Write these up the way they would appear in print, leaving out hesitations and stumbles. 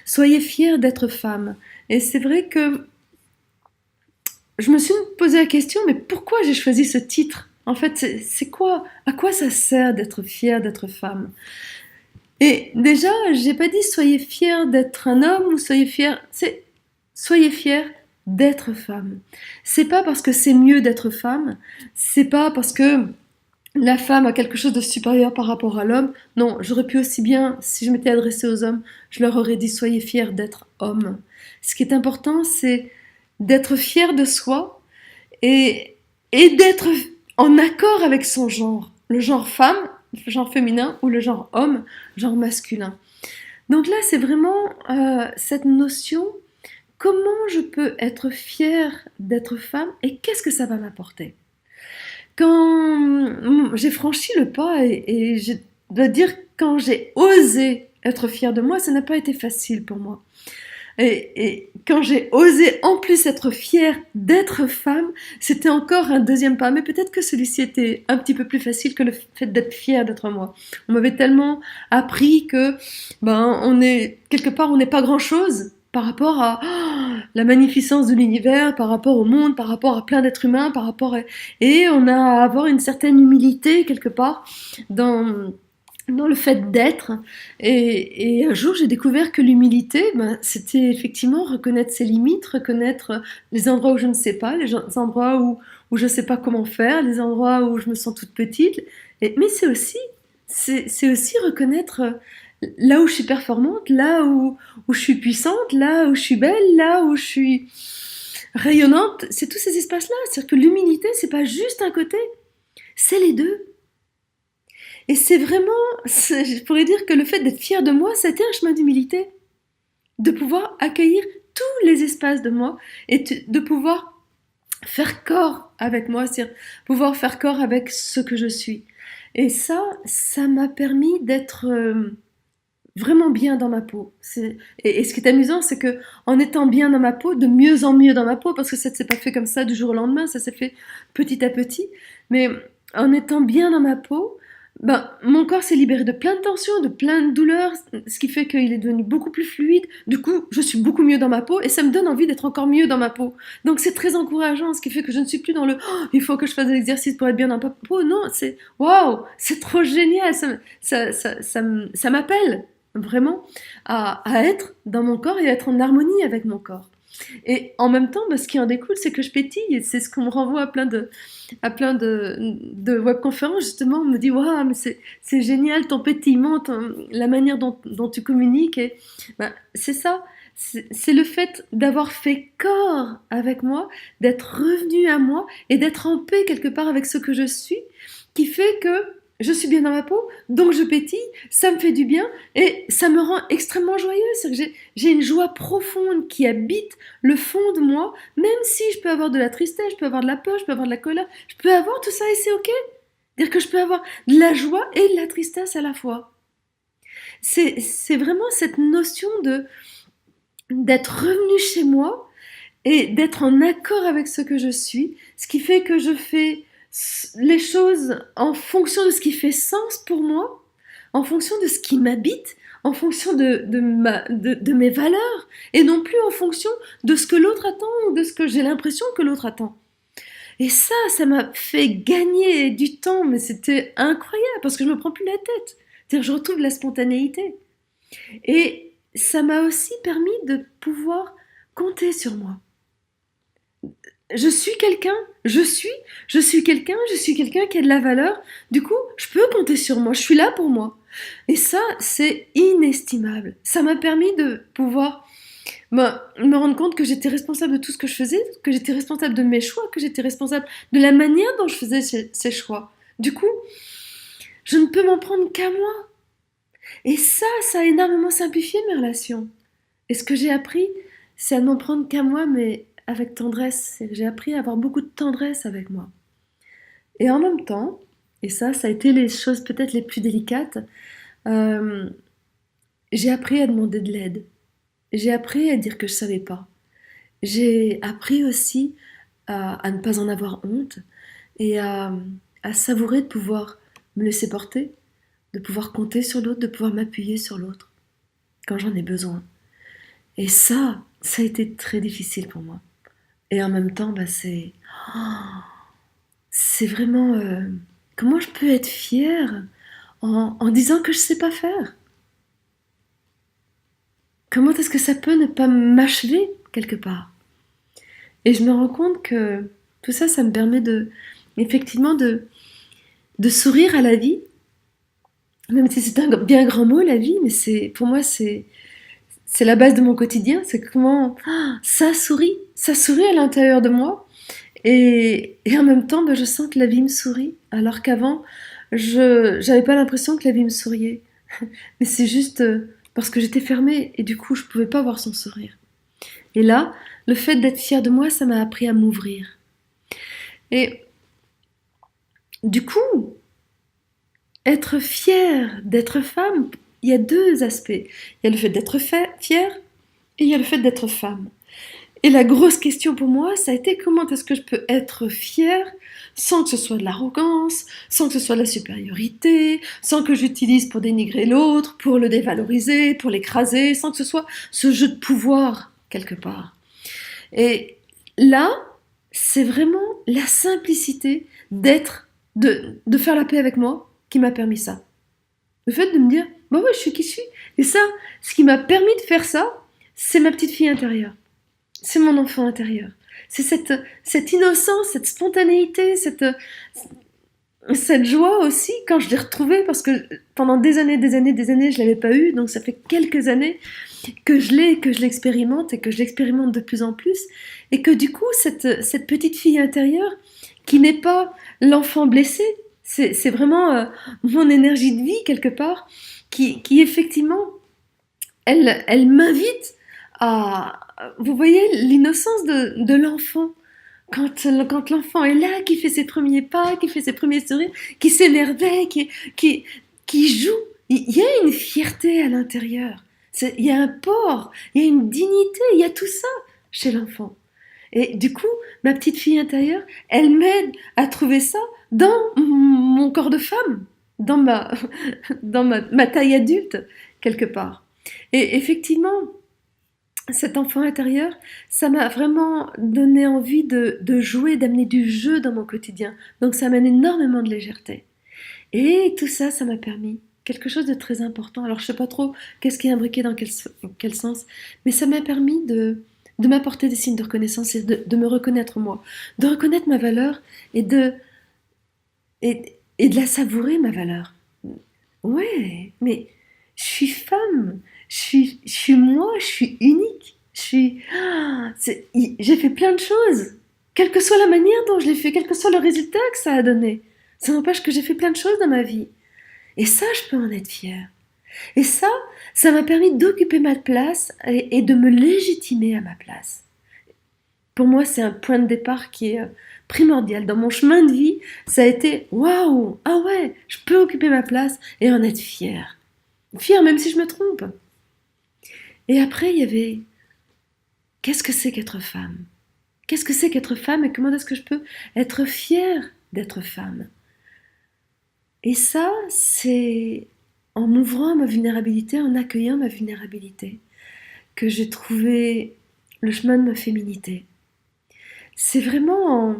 Soyez fiers d'être femme. Et c'est vrai que je me suis posé la question, mais pourquoi j'ai choisi ce titre? En fait, c'est quoi? À quoi ça sert d'être fière d'être femme? Et déjà, j'ai pas dit soyez fiers d'être un homme ou soyez fiers. C'est soyez fiers d'être femme. C'est pas parce que c'est mieux d'être femme. C'est pas parce que la femme a quelque chose de supérieur par rapport à l'homme. Non, j'aurais pu aussi bien, si je m'étais adressée aux hommes, je leur aurais dit soyez fiers d'être homme. Ce qui est important, c'est d'être fier de soi et, et d'être en accord avec son genre. Le genre femme, le genre féminin ou le genre homme, genre masculin. Donc là, c'est vraiment cette notion, comment je peux être fière d'être femme et qu'est-ce que ça va m'apporter? Quand j'ai franchi le pas et je dois dire quand j'ai osé être fière de moi, ça n'a pas été facile pour moi. Et quand j'ai osé en plus être fière d'être femme, c'était encore un deuxième pas. Mais peut-être que celui-ci était un petit peu plus facile que le fait d'être fière d'être moi. On m'avait tellement appris que, on est quelque part, on n'est pas grand-chose par rapport à la magnificence de l'univers, par rapport au monde, par rapport à plein d'êtres humains, et on a à avoir une certaine humilité quelque part dans le fait d'être. Et un jour, j'ai découvert que l'humilité, c'était effectivement reconnaître ses limites, reconnaître les endroits où je ne sais pas, les endroits où je ne sais pas comment faire, les endroits où je me sens toute petite. Mais c'est aussi reconnaître là où je suis performante, où je suis puissante, là où je suis belle, là où je suis rayonnante. C'est tous ces espaces-là. C'est-à-dire que l'humilité, c'est pas juste un côté, c'est les deux. Et c'est vraiment, je pourrais dire que le fait d'être fière de moi, c'était un chemin d'humilité. De pouvoir accueillir tous les espaces de moi et de pouvoir faire corps avec moi, c'est-à-dire pouvoir faire corps avec ce que je suis. Et ça m'a permis d'être vraiment bien dans ma peau. Et ce qui est amusant, c'est que en étant bien dans ma peau, de mieux en mieux dans ma peau, parce que ça ne s'est pas fait comme ça du jour au lendemain, ça s'est fait petit à petit, mais en étant bien dans ma peau, mon corps s'est libéré de plein de tensions, de plein de douleurs, ce qui fait qu'il est devenu beaucoup plus fluide. Du coup, je suis beaucoup mieux dans ma peau et ça me donne envie d'être encore mieux dans ma peau. Donc c'est très encourageant, ce qui fait que je ne suis plus dans le il faut que je fasse de l'exercice pour être bien dans ma peau. Non, c'est waouh, c'est trop génial, ça m'appelle vraiment à être dans mon corps et à être en harmonie avec mon corps. Et en même temps, ce qui en découle, c'est que je pétille. Et c'est ce qu'on me renvoie à plein de webconférences. Justement, on me dit waouh, mais c'est génial ton pétillement, la manière dont tu communiques. Et c'est ça. C'est le fait d'avoir fait corps avec moi, d'être revenu à moi et d'être en paix quelque part avec ce que je suis, qui fait que je suis bien dans ma peau, donc je pétille, ça me fait du bien et ça me rend extrêmement joyeuse. C'est-à-dire que j'ai une joie profonde qui habite le fond de moi, même si je peux avoir de la tristesse, je peux avoir de la peur, je peux avoir de la colère, je peux avoir tout ça et c'est ok. Dire que je peux avoir de la joie et de la tristesse à la fois. C'est vraiment cette notion d'être revenu chez moi et d'être en accord avec ce que je suis, ce qui fait que je fais les choses en fonction de ce qui fait sens pour moi, en fonction de ce qui m'habite, en fonction de mes valeurs, et non plus en fonction de ce que l'autre attend ou de ce que j'ai l'impression que l'autre attend. Et ça m'a fait gagner du temps, mais c'était incroyable, parce que je me prends plus la tête. C'est-à-dire, je retrouve la spontanéité. Et ça m'a aussi permis de pouvoir compter sur moi. Je suis quelqu'un, je suis quelqu'un, je suis quelqu'un qui a de la valeur. Du coup, je peux compter sur moi, je suis là pour moi. Et ça, c'est inestimable. Ça m'a permis de pouvoir me rendre compte que j'étais responsable de tout ce que je faisais, que j'étais responsable de mes choix, que j'étais responsable de la manière dont je faisais ces choix. Du coup, je ne peux m'en prendre qu'à moi. Et ça a énormément simplifié mes relations. Et ce que j'ai appris, c'est à ne m'en prendre qu'à moi, mais avec tendresse. J'ai appris à avoir beaucoup de tendresse avec moi. Et en même temps, et ça a été les choses peut-être les plus délicates, euh, j'ai appris à demander de l'aide. J'ai appris à dire que je savais pas. J'ai appris aussi à ne pas en avoir honte et à savourer de pouvoir me laisser porter, de pouvoir compter sur l'autre, de pouvoir m'appuyer sur l'autre quand j'en ai besoin. Et ça a été très difficile pour moi. Et en même temps, c'est vraiment... comment je peux être fière en disant que je sais pas faire? Comment est-ce que ça peut ne pas m'achever quelque part? Et je me rends compte que tout ça, ça me permet effectivement, de sourire à la vie, même si c'est un bien grand mot, la vie, mais pour moi, c'est la base de mon quotidien. C'est comment ça sourit à l'intérieur de moi, et en même temps, je sens que la vie me sourit, alors qu'avant, je j'avais pas l'impression que la vie me souriait. Mais c'est juste parce que j'étais fermée, et du coup, je pouvais pas voir son sourire. Et là, le fait d'être fière de moi, ça m'a appris à m'ouvrir. Et du coup, être fière d'être femme, il y a deux aspects. Il y a le fait d'être fière et il y a le fait d'être femme. Et la grosse question pour moi, ça a été comment est-ce que je peux être fière sans que ce soit de l'arrogance, sans que ce soit de la supériorité, sans que j'utilise pour dénigrer l'autre, pour le dévaloriser, pour l'écraser, sans que ce soit ce jeu de pouvoir quelque part. Et là, c'est vraiment la simplicité de faire la paix avec moi qui m'a permis ça. Le fait de me dire, bah ouais, je suis qui je suis. Et ça, ce qui m'a permis de faire ça, c'est ma petite fille intérieure. C'est mon enfant intérieur. C'est cette innocence, cette spontanéité, cette joie aussi, quand je l'ai retrouvée, parce que pendant des années, je l'avais pas eu, donc ça fait quelques années que je l'expérimente, et que je l'expérimente de plus en plus, et que du coup, cette petite fille intérieure, qui n'est pas l'enfant blessé, c'est vraiment mon énergie de vie quelque part, qui effectivement, elle m'invite à... Vous voyez l'innocence de l'enfant. Quand l'enfant est là, qui fait ses premiers pas, qui fait ses premiers sourires, qui s'émerveille, qui, qui joue, il y a une fierté à l'intérieur. Il y a un port, il y a une dignité, il y a tout ça chez l'enfant. Et du coup, ma petite fille intérieure, elle m'aide à trouver ça dans mon corps de femme, dans ma taille adulte, quelque part. Et effectivement, cet enfant intérieur, ça m'a vraiment donné envie de jouer, d'amener du jeu dans mon quotidien. Donc ça amène énormément de légèreté. Et tout ça, ça m'a permis quelque chose de très important. Alors je sais pas trop qu'est-ce qui est imbriqué dans quel sens, mais ça m'a permis de m'apporter des signes de reconnaissance, et de me reconnaître moi, de reconnaître ma valeur, et de la savourer, ma valeur. Ouais, mais je suis femme, je suis moi, je suis unique. J'ai fait plein de choses, quelle que soit la manière dont je l'ai fait, quel que soit le résultat que ça a donné. Ça n'empêche que j'ai fait plein de choses dans ma vie. Et ça, je peux en être fière. Et ça m'a permis d'occuper ma place, et de me légitimer à ma place. Pour moi, c'est un point de départ qui est primordial. Dans mon chemin de vie, ça a été waouh, ah ouais, je peux occuper ma place et en être fière. Fière même si je me trompe. Et après, il y avait qu'est-ce que c'est qu'être femme? Qu'est-ce que c'est qu'être femme, et comment est-ce que je peux être fière d'être femme? Et ça, c'est en ouvrant ma vulnérabilité, en accueillant ma vulnérabilité, que j'ai trouvé le chemin de ma féminité. C'est vraiment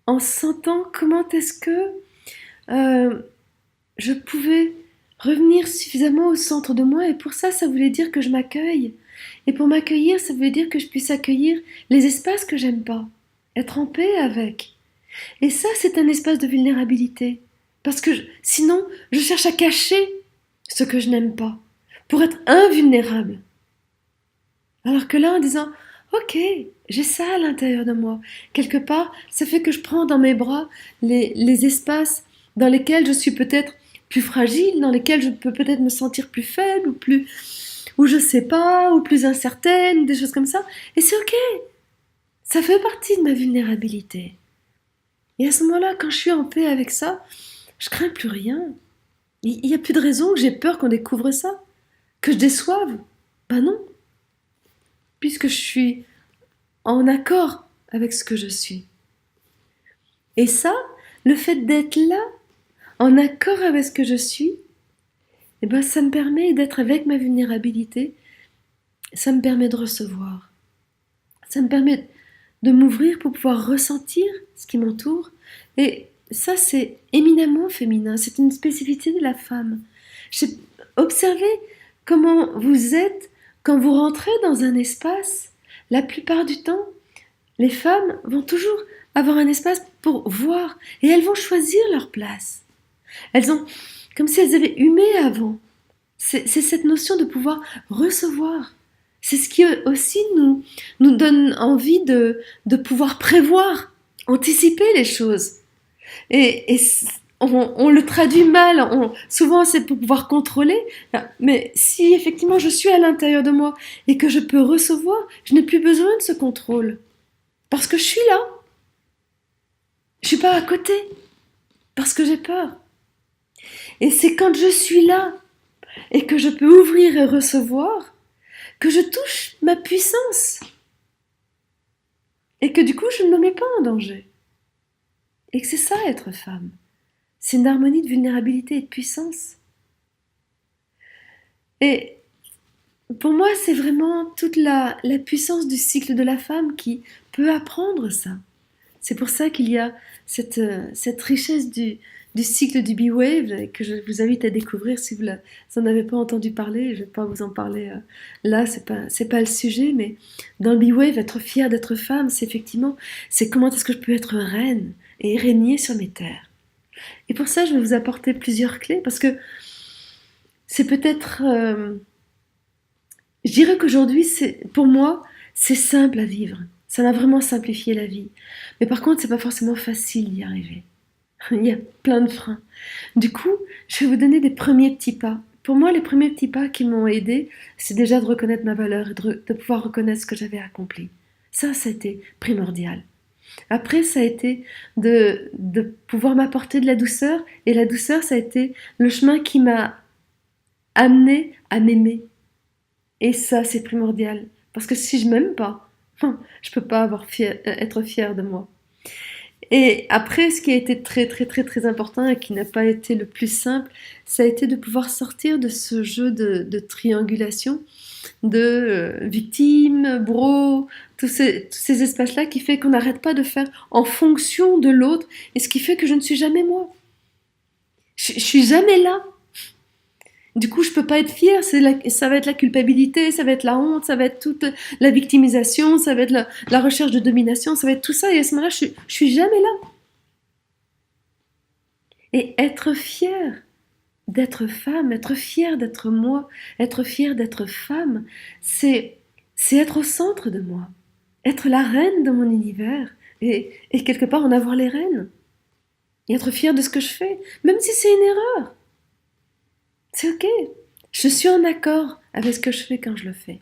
en sentant comment est-ce que je pouvais revenir suffisamment au centre de moi, et pour ça, ça voulait dire que je m'accueille. Et pour m'accueillir, ça veut dire que je puisse accueillir les espaces que j'aime pas, être en paix avec. Et ça, c'est un espace de vulnérabilité. Parce que sinon, je cherche à cacher ce que je n'aime pas, pour être invulnérable. Alors que là, en disant, ok, j'ai ça à l'intérieur de moi, quelque part, ça fait que je prends dans mes bras les espaces dans lesquels je suis peut-être plus fragile, dans lesquels je peux peut-être me sentir plus faible, ou je sais pas, ou plus incertaine, des choses comme ça. Et c'est ok, ça fait partie de ma vulnérabilité. Et à ce moment-là, quand je suis en paix avec ça, je crains plus rien. Il n'y a plus de raison que j'ai peur qu'on découvre ça, que je déçoive. Ben non, puisque je suis en accord avec ce que je suis. Et ça, le fait d'être là, en accord avec ce que je suis, et ben ça me permet d'être avec ma vulnérabilité, ça me permet de recevoir, ça me permet de m'ouvrir pour pouvoir ressentir ce qui m'entoure. Et ça, c'est éminemment féminin, c'est une spécificité de la femme. J'ai observé comment vous êtes quand vous rentrez dans un espace. La plupart du temps, les femmes vont toujours avoir un espace pour voir et elles vont choisir leur place. Elles ont, comme si elles avaient humé avant. C'est cette notion de pouvoir recevoir. C'est ce qui aussi nous donne envie de pouvoir prévoir, anticiper les choses. Et on le traduit mal, souvent c'est pour pouvoir contrôler, mais si effectivement je suis à l'intérieur de moi et que je peux recevoir, je n'ai plus besoin de ce contrôle. Parce que je suis là. Je suis pas à côté. Parce que j'ai peur. Et c'est quand je suis là et que je peux ouvrir et recevoir que je touche ma puissance. Et que du coup, je ne me mets pas en danger. Et que c'est ça être femme. C'est une harmonie de vulnérabilité et de puissance. Et pour moi, c'est vraiment toute la puissance du cycle de la femme qui peut apprendre ça. C'est pour ça qu'il y a cette richesse du cycle du B-Wave que je vous invite à découvrir si vous n'en avez pas entendu parler. Je ne vais pas vous en parler là, c'est pas le sujet, mais dans le B-Wave, être fière d'être femme, c'est effectivement, c'est comment est-ce que je peux être reine et régner sur mes terres. Et pour ça, je vais vous apporter plusieurs clés parce que c'est peut-être... je dirais qu'aujourd'hui, pour moi, c'est simple à vivre. Ça m'a vraiment simplifié la vie. Mais par contre, c'est pas forcément facile d'y arriver. Il y a plein de freins. Du coup, je vais vous donner des premiers petits pas. Pour moi, les premiers petits pas qui m'ont aidé, c'est déjà de reconnaître ma valeur et de pouvoir reconnaître ce que j'avais accompli. Ça a été primordial. Après, ça a été de pouvoir m'apporter de la douceur. Et la douceur, ça a été le chemin qui m'a amené à m'aimer. Et ça, c'est primordial. Parce que si je m'aime pas, je peux pas être fière de moi. Et après, ce qui a été très très très très important et qui n'a pas été le plus simple, ça a été de pouvoir sortir de ce jeu de triangulation, de victime, bourreau, tous ces espaces-là qui fait qu'on n'arrête pas de faire en fonction de l'autre et ce qui fait que je ne suis jamais moi. Je suis jamais là. Du coup, je peux pas être fière, ça va être la culpabilité, ça va être la honte, ça va être toute la victimisation, ça va être la recherche de domination, ça va être tout ça, et à ce moment-là, je suis jamais là. Et être fière d'être femme, être fière d'être moi, être fière d'être femme, c'est être au centre de moi, être la reine de mon univers, et quelque part en avoir les rênes, et être fière de ce que je fais, même si c'est une erreur. C'est ok. Je suis en accord avec ce que je fais quand je le fais.